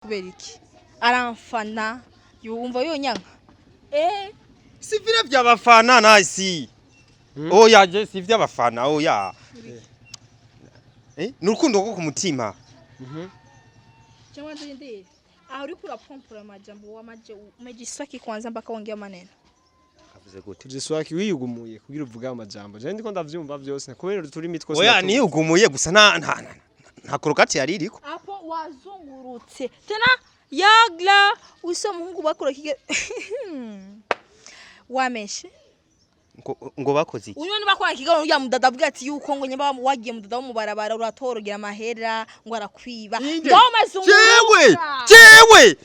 kubera iki aramfana yumva yonyanka si vile vy'abafana nasi oya je si vy'abafana oya n'urukundo rwo ku mutima cyangwa ndinde aho uri kurapompura amajambo wamaje umejiswaki kwanza mpaka ongea maneno avuze gute ujiswaki wiyugumuye kugira uvuga amajambo je ndiko ndavyumva byose kubera turi mitwe oya ni ugumuye gusa nta korokati yari iriko apo wazungurutse tena yagla uso muhungu bakora kige wameshe ngo bakoze iki unyoni bakora kigano ya mudada avuga ati yuko ngo nyamba wagiye mudada wo mubarabara uratorogera amahera ngo arakwiba ndo mazunguru jewe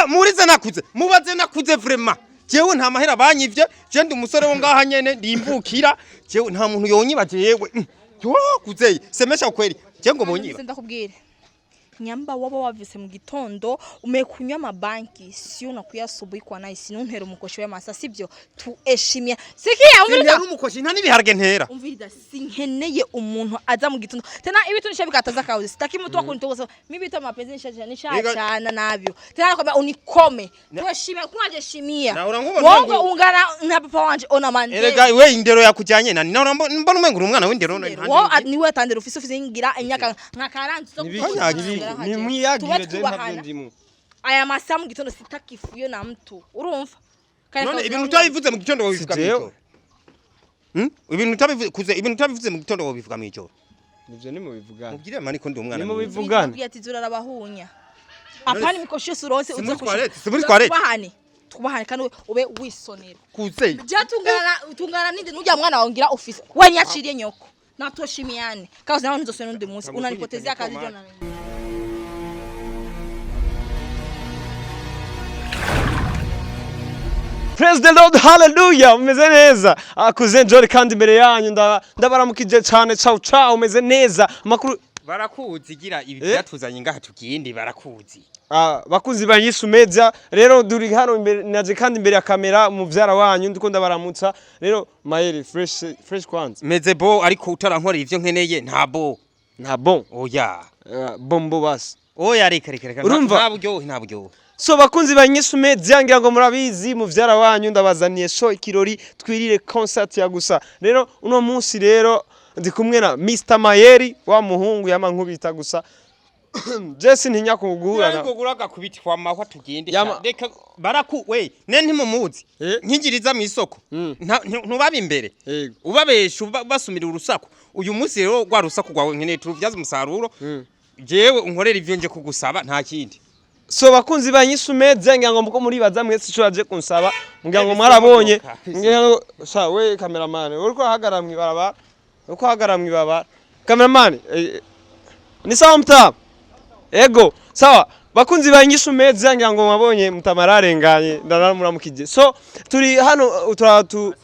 murize nakuze mubaze nakuze vraiment jewe nta mahera banyivye je ndi umusore wo ngaha nyene ndimbukira jewe nta muntu yonyiba jewe yo kuzeye semesha kweli je ngo monyiba ndakubwire nyamba waba wavise mu gitondo umekunywa amabanki sio nakuyasubuye kwa nice nuntera umukoshi w'amasa sibyo tueshimia sikia umviriza umukoshi nta nibiharage ntera umviriza sinkeneye umuntu aza mu gitondo tena ibitu nishabikataza kawe sitaki mtu wako nitogosa mibita mapenzi nishachana navyo tena kwamba unikome tueshimia kunaje shimia wongo ungana na papa wanje ona manje erega we indero yakujanye nani na mbona umengura umwana w'indero ni we atandera ofisi ngira imyaka nka 40 ni mwiyagire je ntabyo aya masamu gitondo sitakifuyo na mtu urumva none ibintu utabivuze mu gitondo wobivuga mwijo ibintu utabivuze mu gitondo wobivuga mwijo nivyo ni mu bivugana mubwire mani ko ndi umwana ni mu bivugana ati zurarabahunya apani mikosho surose uze twahane twubahane kandi ube wisonera kuze tungana ninde nujya mwana wongira office wanyaciriye nyoko natoshimiane kazi nawe nzosona ndi munsi unanipotezea kazi jona. Praise the Lord, hallelujah, umeze neza. Akuze njori kandi imbere yanyu ndabaramukije cyane ciao umeze neza. Makuru barakuzigira ibi byatuzanye ngaha tukindi barakuzi. Bakuzi banyishu media rero duri hano imbere naje kandi imbere ya kamera mu vyara wanyu ndiko ndabaramutsa. Rero Mayeri fresh kwanza. Meze bo ariko utarankora ivyo nkeneye nta bon. Oya. Bombo basi. Oya reka. Nta buryo. So bakunzi banyishu media ngira ngo murabizi mu vyara wanyu ndabazaniye show ikirori twirire concert ya gusa. Rero uno munsi rero ndi kumwe na Mr Mayeri wa muhungu yama nkubita gusa. Jesse ntinya kugura na kugura gakubitwa amahwa tugende reka we nenti mumuzi nkigiriza mu isoko ntubabe imbere ubabesha basumira urusaku uyu munsi rero gwa rusaku gwawe nkeneye turuvyaza umusaruro jewe unkorera ivyo nje kugusaba nta kindi. So bakunzi banyisumeze ngira ngo muko muri baza mwese cyo aje kunsaba ngira ngo mwarabonye ngira ngo sha we cameraman uriko hagara mwibaraba uriko hagara mwibaba cameraman ni sawa mta ego sawa bakunzi banyisumeze ngira ngo mwabonye mutamararenganye ndanamuramukije. So turi hano turatu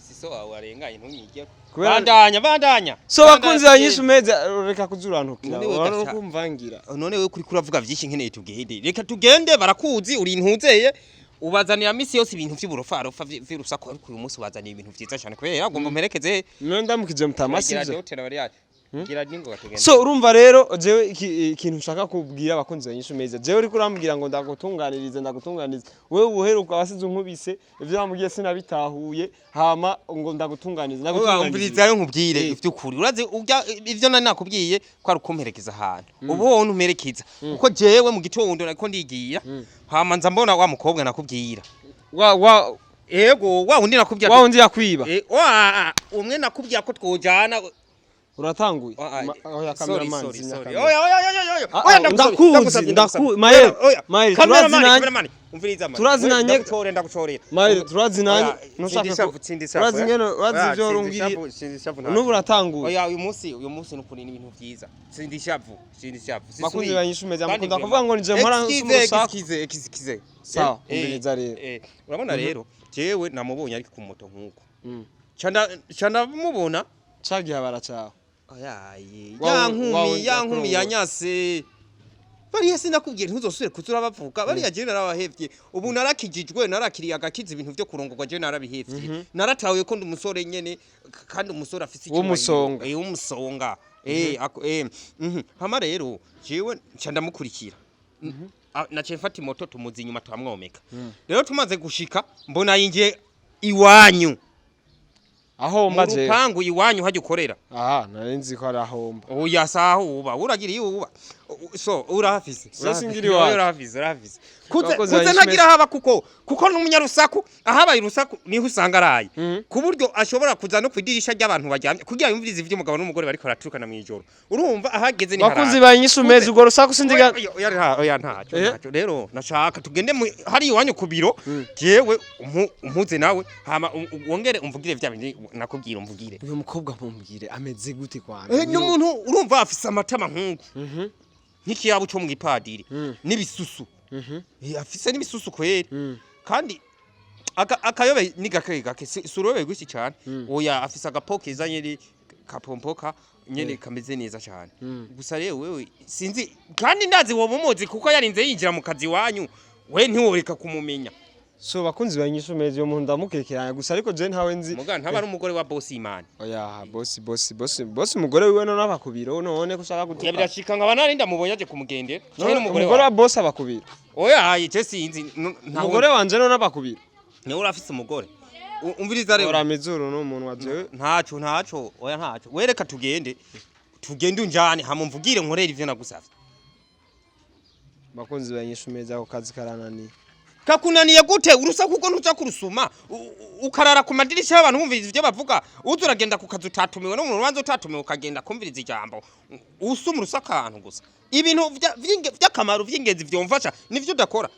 siso wawe arenganye ntunyige bandanya so bakunzi banyisumeze reka kuzurantukira no kumvangira none we kuri kuravuga vyinshi nkeneye tugende reka tugende barakuzi uri intuzeye ubazanira misi yose ibintu vy'uburofaro virusako ariko uyu munsi ubazaniye ibintu vyiza cyane kubera agomba merekeze none ndamukije mutamasivyo. So urumva rero jewe ikintu nshaka kubwira abakunzi banyisumeze jewe uri kurambwira ngo ndagutunganirize wewe uheruka wasize unkubise ivyo bamubwiye sinabitahuye hama ngo ndagutunganize umviriza rero nkubwire ivy'ukuri uraze urya ivyo nari nakubwiye ko ari ukumperekeza ahantu ubu wowe ntumerekeza kuko jewe mu gitondo nariko ndigira hama nza mbona wa mukobwa nakubwira ego wa undi nakubwira wa undi yakwiba umwe nakubwira ko twojana uratanguye oya cameraman oya ndakuzi Mayeri turazinanye Mayeri turazinanye nushaka turazingene urazi byo rumbiri nubu uratanguye oya uyu munsi nukuri ni ibintu byiza sindishavu bakunzi banyishumeze amukunda kuvuga ngo nije mpora kize sawa umbiriza rero urabona rero jewe namubonye ariko ku moto nkuko canda mubona cagiye baracaho yankumi yanyase bariya sinakubwira ntuzosubire kuzura bavuga bariya je narabahevye ubu narakijijwe narakiriye agakiza ibintu byo kurongorwa je narabihevye naratawe ko ndi umusore nyene kandi umusore afise ikintu umusonga hama rero jewe nca ndamukurikira naciye mfata imoto tumuzi inyuma turamwomeka rero tumaze gushika mbona yingiye iwanyu aho mbaje mu rupangu iwanyu hajya ukorera narenzi ko ari ahomba oya saho uba uragira iyo uba so urahafise singiri wawe urahafise kuze ntagira haba kuko n'umunyarusaku ahabaye urusaku niho usanga araye ku buryo ashobora kuza no kwidirisha ry'abantu bajyamye kugira yumvirize ivyo umugabo n'umugore bari koraturukana mu ijoro urumva ahageze ni harara bakunzi banyisumeze ugo rusaku sindiga oya ntaco rero nashaka tugende hari iwanyu ku biro jewe umpuze nawe hama wongere umvugire vya bindi nakubwira umvugire uyu mukobwa mumbwire ameze gute kwanza n'umuntu urumva afise amatama nkungu nk'ikiyabo cyo mu gipadiri n'ibisusu afise n'ibisusu kweri kandi akayobe ni gake surobe gushi cyane oya afise agapoke izanye kapompoka nyene kameze neza cyane gusa rero wewe sinzi kandi ndazi wo mumozi kuko yarinze yinjira mu kazi wanyu we ntiworeka kumumenya so bakunzi banyisumeze yo mu ndamukekeranya gusa ariko je ntawe nzi muga ntaba ari umugore wa boss imana oya boss umugore wiwe no nabakubiro none kushaka gutuka birashika nkaba narinda mubonye aje kumugende umugore wa boss abakubiro oya hayi je sinzi umugore wanje no nabakubiro ni urafise umugore umviriza rero uramizuru no umuntu waje ntaco oya ntaco wereka tugende unjane hamumvugire nkorera ivyo nagusavye bakunzi banyisumeze ako kazi karananiye kakunaniye gute urusaku uko ntuca kurusuma ukarara ku madirisha y'abantu bumviriza ivyo bavuga uzuragenda ku kazu utatumiwe no mu rubanza utatumiwe ukagenda kumviriza ijambo usuma urusaku ahantu gusa ibintu vy'akamaro vy'ingenzi vyomfasha nivyo udakora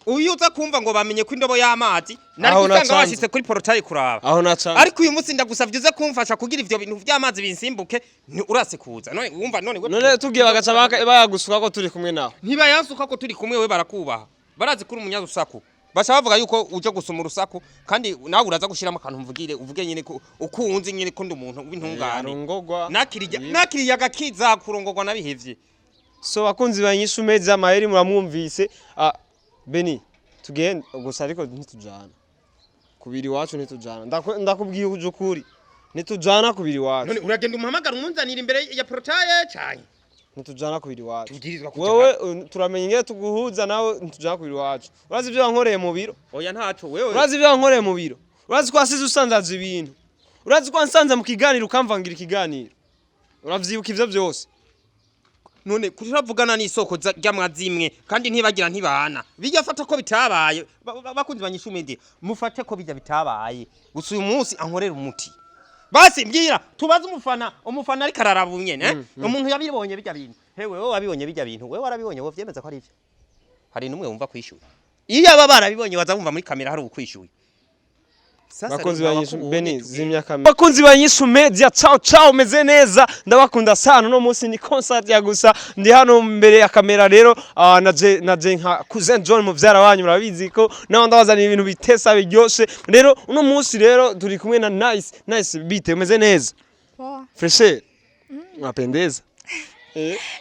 uyu uza kumva ngo bamenye ko indobo y'amazi nari gusanga washitse kuri portail kuraba ariko uyu munsi ndagusavye uze kumfasha kugira ivyo bintu vy'amazi binsimbuke urase kuza none tugiye bagaca bayagusuka ko turi kumwe nawe ntibayansuka ko turi kumwe we barakubaha barazi kuri umunyarusaku basha bavuga yuko uje gusoma urusaku kandi nawe uraza gushiramo akantu mvugire uvuge nyine ko ukunze nyine ko ndi umuntu w'intungane nakiriya gakiza kurongorwa nabihevye so bakunzi banyisumeze Mayeri muramwumvise Beni tugende gusa ariko ntitujana kubiri wacu ntitujana ndakubwiye uje ukuri ntitujana kubiri wacu none uragenda umuhamagara umunzanira imbere ya portail cyane ntitujana kubiri wacu wewe turamenya ingene tuguhuza nawe ntitujana kubiri wacu urazi ibyo wankoreye mu biro oya ntaco wewe urazi ibyo wankoreye mu biro urazi ko asize usanzaza ibintu urazi ko ansanza mu kiganiro ukamvangira ikiganiro uravyibuka ivyo byose none kuravugana n'isoko ry'amazimwe kandi ntibagira ntibana bijya fata ko bitabaye bakunzi banyishumende mufate ko bijya bitabaye gusa uyu munsi ankorera umuti basi mbwira tubaze umufana ari kararabunye umuntu yabibonye bijya bintu hewe wowe wabibonye bijya bintu wewe warabibonye wo vyemeza ko ari ivyo hari numwe wumva kwishura iyo aba barabibonye bazabumva muri kamera hari ukwishuye bakunzi banyishu Beni zimya kamera bakunzi banyishu media ciao meze neza ndabakunda sana no munsi ni concert ya gusa ndi hano mbere ya kamera rero naje nka cousin John muvyara wanyu murabizi ko naho ndabazana ibintu bitesa biryoshe rero uno munsi rero turi kumwe na nice bite meze neza fresher mapendeza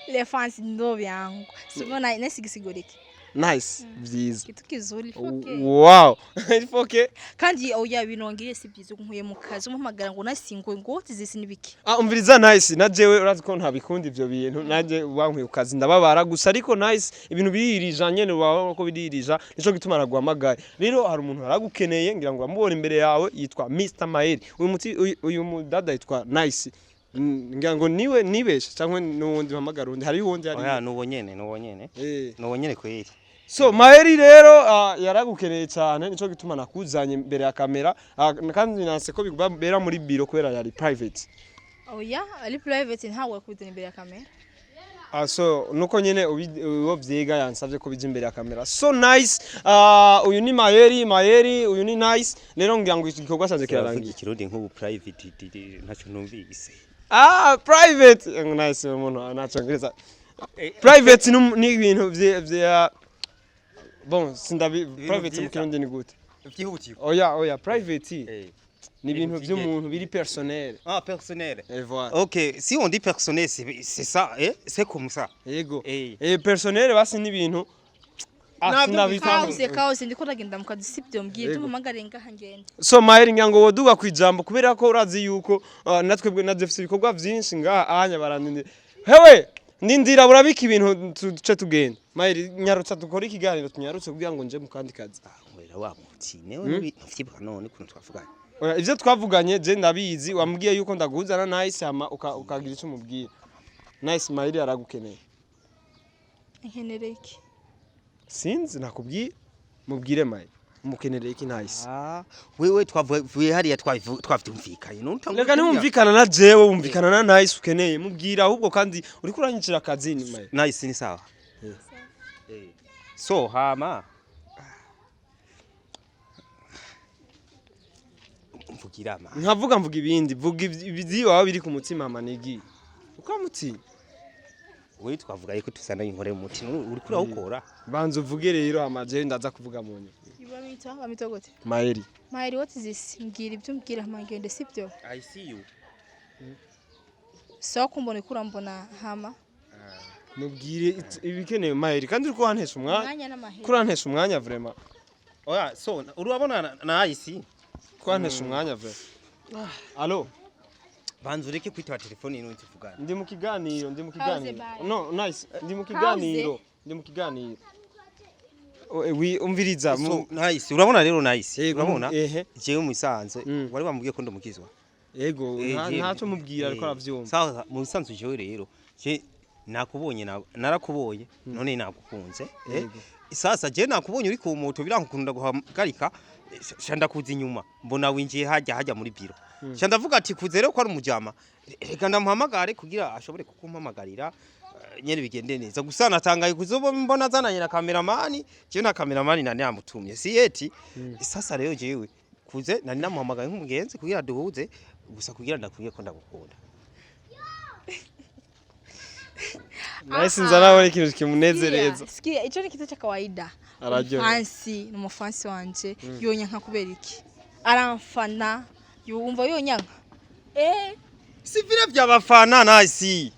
le fans ndo vyangu sibona nesigisigoriki nice vyiza kitu kizuri foke wow foke kandi oya binongire si byiza nkuye mu kazi umpamagara ngo nasingwe ngo tizisi nibiki umviriza nice najewe urazi ko ntabikunda ivyo bintu naje wankwiye ku kazi ndababara gusa ariko nice ibintu biririja nyene wawe ko biririja nico gituma araguhamagaye rero hari umuntu aragukeneye ngira ngo amubone imbere yawe yitwa Mr Mayeri uyu mudada yitwa nice ngira ngo niwe nibesha cyangwa nuwundi mpamagara undi hari uwundi hari oya nuwonyene kweri so Mayeri rero yaragukeneye cyane nico gituma nakuzanye imbere ya kamera kandi nanse ko bibera muri biro kwera yari private oya ari private ntawe kuzana imbere ya kamera so nuko nyene uwo vyiga yansavye ko bije imbere ya kamera so nice uyu ni Mayeri uyu ni nice rero ngira ngo igikorwa cyanze kirarangiye ikirundi nk'ubu private ntacyo numvise private nice umuntu anacongereza private ni ibintu vya bon sindabi private mu kirundi ni gute vyihutiye oya private ni ibintu by'umuntu biri personnel personnel voilà OK si on dit personnel c'est ça c'est comme ça yego personnel basi ni ibintu Kause ndiko ndagenda mukazi sibyo mbwiye tumamagare ngaha ngende so Mayeri nyango woduga kwijambo kubera ko urazi yuko natwebwe na defise ibikorwa byinshi ngaha anya barandinde hewe ndindira burabika ibintu tuce tugenda Mayeri nyarutsa dukora ikiganiro tunyarutse kugira ngo nje mu kandi kazi wera wamutsi newe ntufyibuka none kuntu twavuganye ivyo twavuganye je ndabizi wambwiye yuko ndaguzana Nice hama ukagira ico mubwira Nice Mayeri aragukeneye nkenere iki sinzi nakubwiye mubwire Mayeri umukenere iki Nice wewe twavuye hariya twavyumvikanye reka nimumvikana na jewe wumvikana na Nice ukeneye mubwira ahubwo kandi uri kuranyicira akazi ni Mayeri Nice ni sawa so hama mvugirama mvuga ibindi vuga ibidi wawe biri ku mutima manigi ukamutsi we twavuga yuko tusana inkore mu mutima uri kuri awukora banza uvuge rero amaje ndaza kuvuga mu nyuma bamita gute Mayeri what is this mbwira ibyo mbwira amagende sibyo I see you so kumbona kurambona hama mubwire ibikeneye Mayeri kandi uri kuhantesha kurantesha umwanya vraiment oya so urabona na IC kuhantesha umwanya vraiment allo banza ureke kwitaba telefone ino tuvugana ndi mu kiganiro no Nice ndi mu kiganiro wi umviriza Nice urabona rero Nice urabona jewe musanze wari bamubwiye ko ndumukizwa yego ntaco mubwira ariko aravyumva sawa mu bisanzwe jewe rero je nakubonye narakubonye none nagukunze sasa je nakubonye uri ku moto birankukunda guhagarika shanda kuza inyuma mbona winjiye hajya muri biro shanda vuga ati kuze rero ko ari umujama reka ndamuhamagare kugira ashobore kukumpamagarira nyene bigende neza gusa natangaye kuzobo mbona zananye na cameraman je na cameraman nani yamutumye si yeti sasa rero jewe kuze nani namuhamagaye nk'umugenzi kugira duhuze gusa kugira ndakuye ko ndagukunda Nice nzarawe ikintu kimunezereza sikia ico ni kitu cha kawaida fancy no mufansi wanje yonyanka kubera iki aramfana yumva yonyanka si vile vy'abafana Nice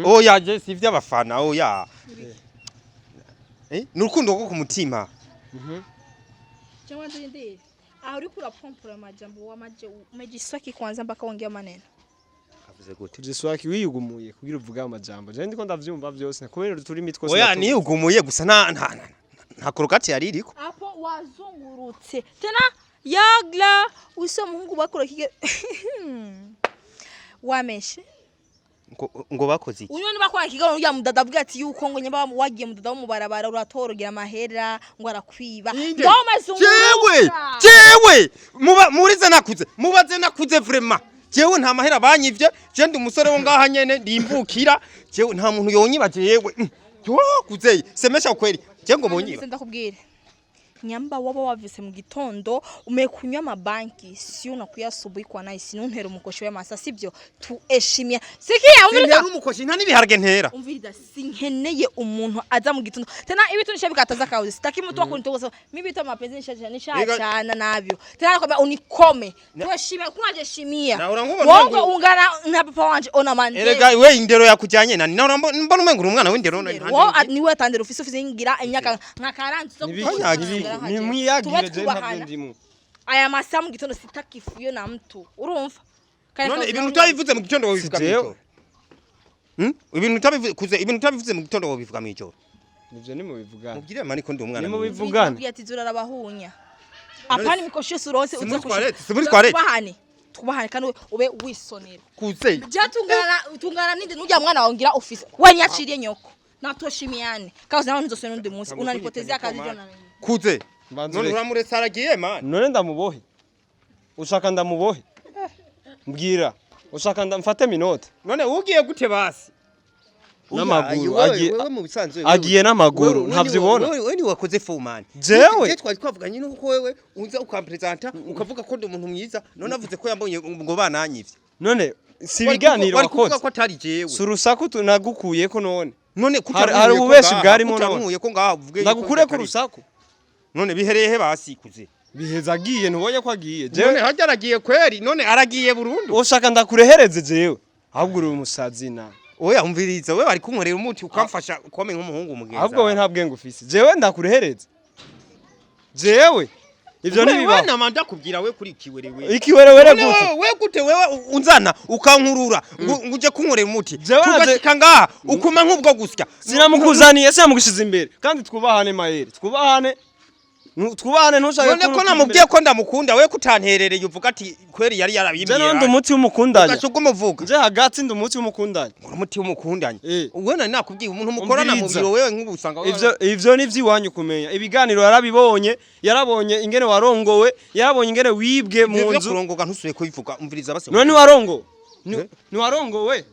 oya je si vy'abafana oya n'urukundo rwo ku mutima cyangwa ndende uri kura pompora majambo wamaje umejiswaki kwanza mpaka ongea maneno avuze gute tujiswaki wiyugumuye kugira uvuga amajambo je ndiko ndavyumva byose kubera turi mitwe oya ni ugumuye gusa nta korokati yari iriko apo wazungurutse tena yagla uso muhungu bakora kige wameshe ngo bakoze iki unyone bakora kigano ya mudada avuga ati yuko ngo nyamba wagiye mudada wo mubarabara uratorogera amahera ngo arakwiba ndo mazunguru jewe mubaze nakuze vraiment jewe nta mahera banyivye je ndi umusore wo ngaha nyene ndimbukira jewe nta muntu yonyibaje yewe kuzeye semesha kweli je ngo bonyiba ndakubwire nyamba waba wavise mu gitondo umekunywa amabanki si unakuya asubuhi kwa Nice nuntera umukosho w'amasa sibyo tueshimia sikia umviriza umukoshi nta nibiharage ntera umviriza sinkeneye umuntu aza mu gitondo tena ibitu nishabi kataza kauzi sitaki mtu wa kunitoza mimi bita mapenzi nishachana navyo tena kwamba unikome tueshimia kunaje shimia wongo ungana na papa wanje ona mande erega we indero yakujanye nani na mbona umengura umwana w'indero niwe atandera ofisi ngira imyaka nka 40 ni mwiyagire je ntabyo aya masa mu gitondo sitakifuyo na mtu urumva none ibintu utabivuze mu gitondo wobivuga mwijoro ibintu utabivuze mu gitondo wobivuga mwijoro nivyo ni mubivugana mubwire mani ko ndi umwana ni mubivugana ati zurara bahunya apani mikoshe surose uza kubahane twubahane kandi ube wisonera kuze tungana ninde nujya mwana waongira office wanyachiriye nyoko natoshimiane kazi nawe nzosone undi munsi unanipotezea kazi jona kuze none uramuretse aragiye man none ndamubohe ushaka ndamubohe mbwira ushaka ndamfate minota none ugiye gute basi n'amaguru agiye n'amaguru ntavyibona wewe ni wakoze fomani jewe twari twavuganye nuko wewe unza ukampresenta ukavuga ko ndi umuntu mwiza none avuze ko yambonye ngo bananyivye none si biganiro wakoze ko atari jewe surusaku tunagukuye ko none hari ububeshi bwarimo none ko ngavuge ndagukure ku rusaku none bihereye he basikuze biheza agiye ntubonye ko agiye none hajya aragiye kweri none aragiye burundu ushaka ndakurehereze jewe ahubwo uri umusazi na oya umviriza we bari kunkorera umuti ukamfasha kome nk'umuhungu mugenza ahubwo we nta bwenge ufise jewe ndakurehereze jewe ivyo nibiba wewe namanda kubwira we kuri kiwerewe ikiwerewere gute we gute wewe unzana ukankurura nguje kunkorera umuti tugashika ngaha ukuma nk'ubwo gusya sinamukuzaniye sinamugushiza imbere kandi twubahane Mayeri twubahane ntushake none ko namubwiye ko ndamukunda we kutanterereye uvuga ati kweri yari yarabimbiye je ndo umuti w'umukundanya ugashuka umuvuga je hagati ndo umuti w'umukundanya umuti w'umukundanya wewe nani nakubwiye umuntu mukorana mu biro wewe nk'ubusanga ivyo nivyo iwanyu kumenya ibiganiro yarabonye ingene warongowe yarabonye ingene wibwe mu nzu kurongoga ntusuye kubivuga umviriza base none warongo ni warongowe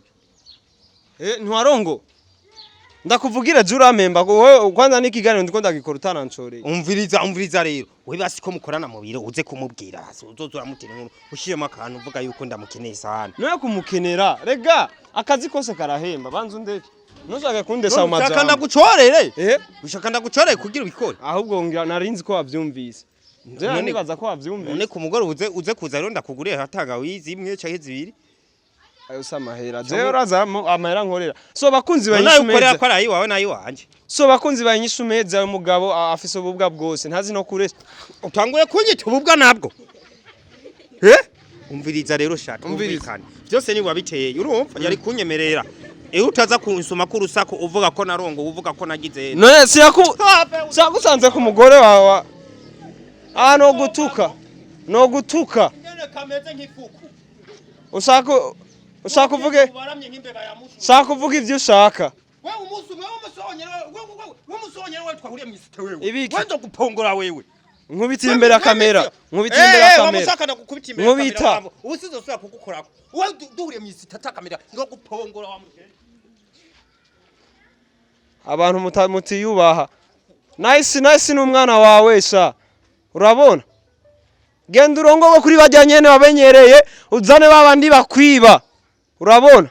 ntiwarongo ndakuvugira juramemba ko kwanza n'ikiganiro ndiko ndagikora utananshoreye umviriza rero we basi ko mukorana mu biro uze kumubwira hasi uzozura mutera inkuru ushiremo akantu uvuga yuko ndamukeneye sana noye kumukenera rega akazi kose karahemba banzu ndeke nushaka kundesa mu majambo ushaka ndagucorere ushaka ndagucorere kugira ubikore ahubwo ngira narinzi ko wavyumvise nje nibaza ko wavyumvise none ku mugoro uze kuza rero ndakuguriye hatanga wizi imwe canke zibiri ayo samahera je uraza amahera nkorera so bakunzi banyisumeza nayo ukorera ko arayi wawe nayo wanje so bakunzi banyisumeza umugabo afise ububwa bwose ntazi no kuresa utanguye kunyita ububwa nabwo umviriza rero shaka umvikane byose ni wabiteye urumva yari kunyemerera utaza kunsuma ku rusako uvuga ko narongo uvuga ko nagize none siyakusanze ku mugore wawe no gutuka nene kameze nk'ifuku ushaka uvuge ivyo ushaka wewe umusonyera wewe twahuriye mu isite wewe wenda gupongora wewe nkubitira imbere ya kamera nkubita ubusizo usubira kugukorako wewe duhuriye mu isite atakamera ngo gupongora wa mugeni abantu mutiyubaha nice n'umwana wawe sha urabona genda urongowe kuri bajya nyene babenyereye uzane babandi bakwiba urabona